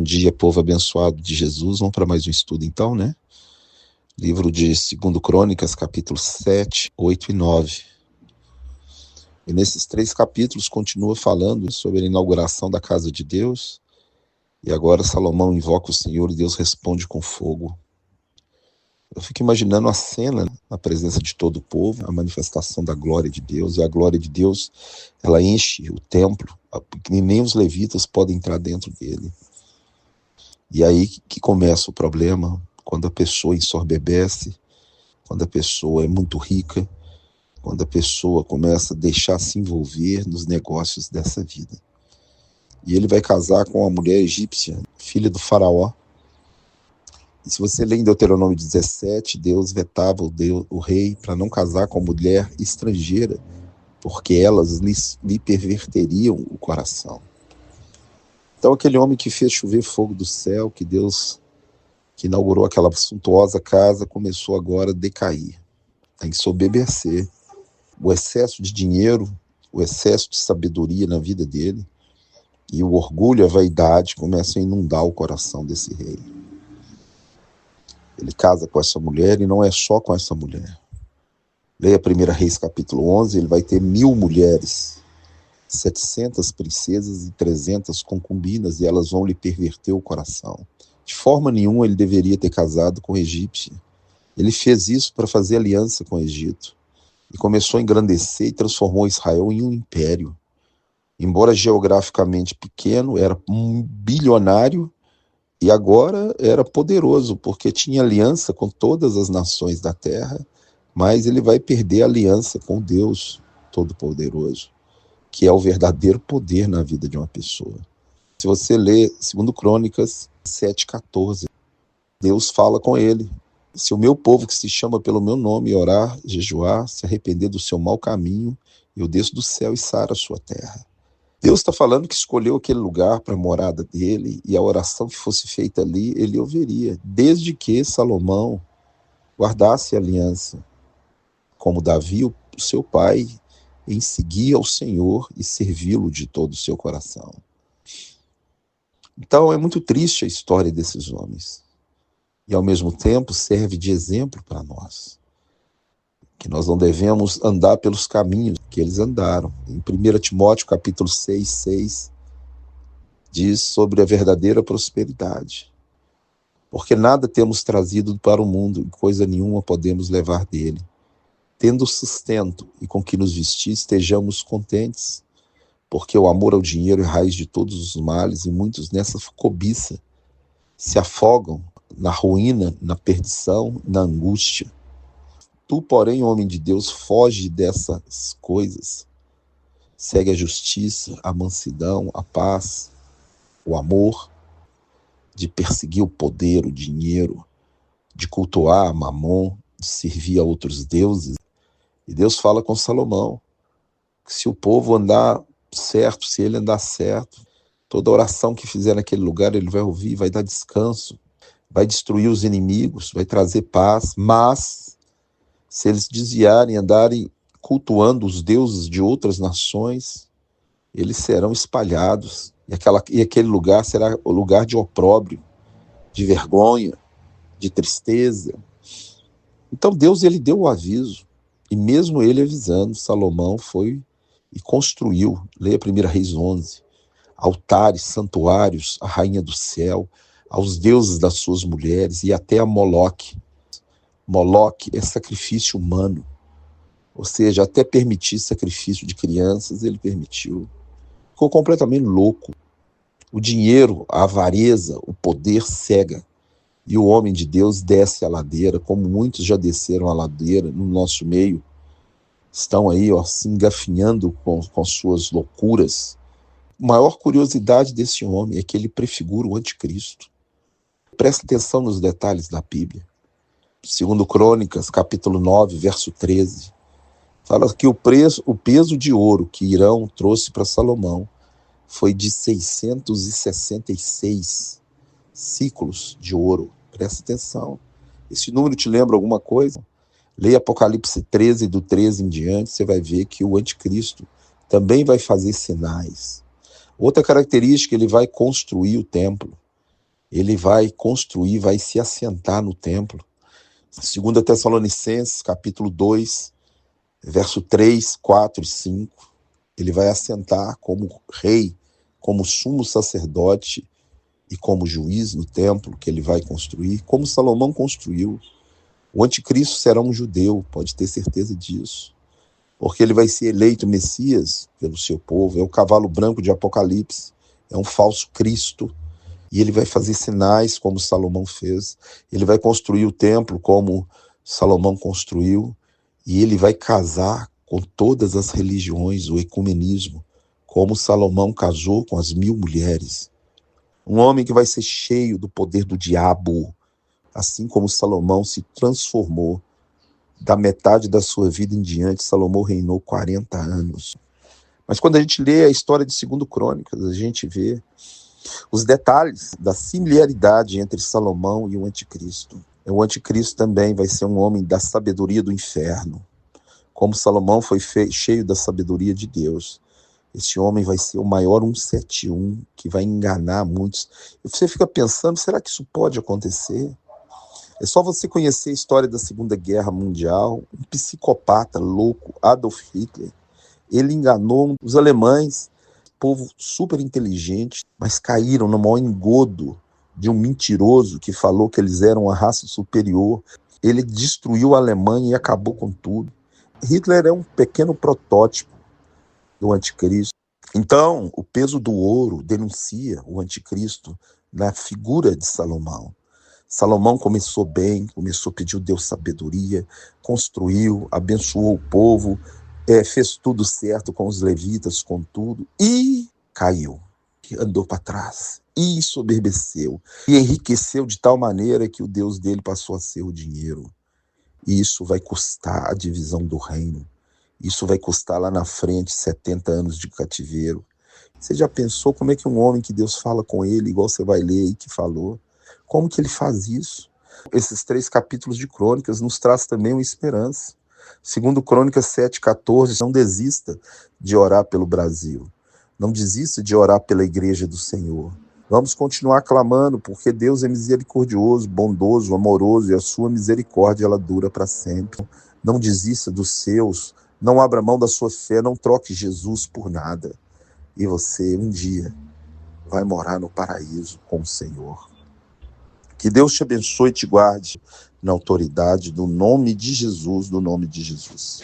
dia, povo abençoado de Jesus. Vamos para mais um estudo então, né? Livro de 2 Crônicas, capítulo 7, 8 e 9. E nesses 3 capítulos continua falando sobre a inauguração da casa de Deus. E agora Salomão invoca o Senhor e Deus responde com fogo. Eu fico imaginando a cena na presença de todo o povo, a manifestação da glória de Deus. E a glória de Deus, ela enche o templo, e nem os levitas podem entrar dentro dele. E aí que começa o problema, quando a pessoa ensoberbece, quando a pessoa é muito rica, quando a pessoa começa a deixar se envolver nos negócios dessa vida. E ele vai casar com uma mulher egípcia, filha do faraó. E se você lê em Deuteronômio 17, Deus vetava o rei para não casar com mulher estrangeira, porque elas lhe perverteriam o coração. Então aquele homem que fez chover fogo do céu, que Deus, que inaugurou aquela suntuosa casa, começou agora a decair, a ensoberbecer. O excesso de dinheiro, o excesso de sabedoria na vida dele, e o orgulho, a vaidade começam a inundar o coração desse rei. Ele casa com essa mulher e não é só com essa mulher. Leia 1 Reis capítulo 11, ele vai ter 1000 mulheres, 700 princesas e 300 concubinas, e elas vão lhe perverter o coração. De forma nenhuma ele deveria ter casado com a egípcia. Ele fez isso para fazer aliança com o Egito. E começou a engrandecer e transformou Israel em um império. Embora geograficamente pequeno, era um bilionário e agora era poderoso, porque tinha aliança com todas as nações da terra, mas ele vai perder a aliança com Deus Todo-Poderoso, que é o verdadeiro poder na vida de uma pessoa. Se você lê 2 Crônicas 7,14, Deus fala com ele: se o meu povo que se chama pelo meu nome orar, jejuar, se arrepender do seu mau caminho, eu desço do céu e saro a sua terra. Deus está falando que escolheu aquele lugar para a morada dele, e a oração que fosse feita ali, ele ouviria, desde que Salomão guardasse a aliança, como Davi, o seu pai, em seguir ao Senhor e servi-lo de todo o seu coração. Então é muito triste a história desses homens. E ao mesmo tempo serve de exemplo para nós, que nós não devemos andar pelos caminhos que eles andaram. Em 1 Timóteo capítulo 6, diz sobre a verdadeira prosperidade. Porque nada temos trazido para o mundo, e coisa nenhuma podemos levar dele. Tendo sustento e com que nos vestir, estejamos contentes, porque o amor ao dinheiro é raiz de todos os males, e muitos nessa cobiça se afogam na ruína, na perdição, na angústia. Tu, porém, homem de Deus, foge dessas coisas. Segue a justiça, a mansidão, a paz, o amor, de perseguir o poder, o dinheiro, de cultuar a Mamon, de servir a outros deuses. E Deus fala com Salomão que se o povo andar certo, se ele andar certo, toda oração que fizer naquele lugar ele vai ouvir, vai dar descanso, vai destruir os inimigos, vai trazer paz, mas se eles desviarem, andarem cultuando os deuses de outras nações, eles serão espalhados. E aquele lugar será o lugar de opróbrio, de vergonha, de tristeza. Então Deus, ele deu o aviso. E mesmo ele avisando, Salomão foi e construiu, leia 1 Reis 11, altares, santuários, a rainha do céu, aos deuses das suas mulheres e até a Moloque. Moloque é sacrifício humano, ou seja, até permitir sacrifício de crianças, ele permitiu. Ficou completamente louco. O dinheiro, a avareza, o poder cega. E o homem de Deus desce a ladeira, como muitos já desceram a ladeira no nosso meio, estão aí se engafinhando com suas loucuras. A maior curiosidade desse homem é que ele prefigura o anticristo. Presta atenção nos detalhes da Bíblia. 2 Crônicas, capítulo 9, verso 13, fala que o peso de ouro que Irão trouxe para Salomão foi de 666 ciclos de ouro. Presta atenção. Esse número te lembra alguma coisa? Leia Apocalipse 13, do 13 em diante, você vai ver que o anticristo também vai fazer sinais. Outra característica, ele vai construir o templo. Ele vai construir, vai se assentar no templo. 2 Tessalonicenses, capítulo 2, verso 3, 4 e 5. Ele vai assentar como rei, como sumo sacerdote e como juiz no templo que ele vai construir, como Salomão construiu. O anticristo será um judeu, pode ter certeza disso, porque ele vai ser eleito Messias pelo seu povo, é o cavalo branco de Apocalipse, é um falso Cristo, e ele vai fazer sinais como Salomão fez, ele vai construir o templo como Salomão construiu, e ele vai casar com todas as religiões, o ecumenismo, como Salomão casou com as 1000 mulheres. Um homem que vai ser cheio do poder do diabo, assim como Salomão se transformou. Da metade da sua vida em diante, Salomão reinou 40 anos. Mas quando a gente lê a história de 2 Crônicas, a gente vê os detalhes da similaridade entre Salomão e o anticristo. O anticristo também vai ser um homem da sabedoria do inferno. Como Salomão foi cheio da sabedoria de Deus, esse homem vai ser o maior 171, que vai enganar muitos. E você fica pensando, será que isso pode acontecer? É só você conhecer a história da Segunda Guerra Mundial, um psicopata louco, Adolf Hitler. Ele enganou os alemães, povo super inteligente, mas caíram no maior engodo de um mentiroso que falou que eles eram a raça superior. Ele destruiu a Alemanha e acabou com tudo. Hitler é um pequeno protótipo do anticristo. Então, o peso do ouro denuncia o anticristo na figura de Salomão. Salomão começou bem, começou a pedir a Deus sabedoria, construiu, abençoou o povo, fez tudo certo com os levitas, com tudo, e caiu, andou para trás, e ensoberbeceu, e enriqueceu de tal maneira que o Deus dele passou a ser o dinheiro. E isso vai custar a divisão do reino. Isso vai custar lá na frente 70 anos de cativeiro. Você já pensou como é que um homem que Deus fala com ele, igual você vai ler aí que falou, como que ele faz isso? Esses 3 capítulos de Crônicas nos traz também uma esperança. 2 Crônicas 7,14, não desista de orar pelo Brasil. Não desista de orar pela igreja do Senhor. Vamos continuar clamando, porque Deus é misericordioso, bondoso, amoroso, e a sua misericórdia ela dura para sempre. Não desista dos seus, não abra mão da sua fé, não troque Jesus por nada. E você, um dia, vai morar no paraíso com o Senhor. Que Deus te abençoe e te guarde na autoridade do nome de Jesus, do nome de Jesus.